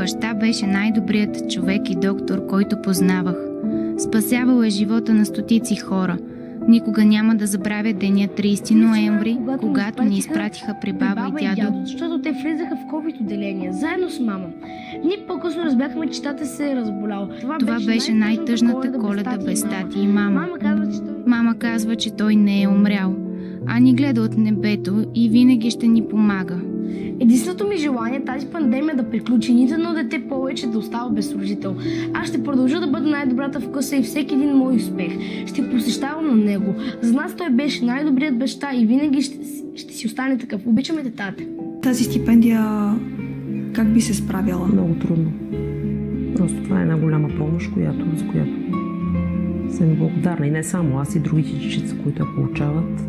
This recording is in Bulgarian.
баща беше най-добрият човек и доктор, който познавах. Спасявал е живота на стотици хора. Никога няма да забравя деня 30 ноември, когато ни изпратиха при баба и дядо. Защото те влизаха в ковид отделение, заедно с мама. Ние по-късно разбрахме, че тата се е разболял. Това беше най-тъжната Коледа без тати и мама. Мама казва, че той не е умрял, а ни гледа от небето и винаги ще ни помага. Единственото ми желание е тази пандемия да приключи, нито едно дете повече да остава без родител. Аз ще продължа да бъда най-добрата в къса и всеки един мой успех ще посещавам на него. За нас той беше най-добрият баща и винаги ще си остане такъв. Обичаме детата. Тази стипендия как би се справяла? Много трудно. Просто това е една голяма помощ, за която съм благодарна. И не само аз, и другите дечица, които я получават.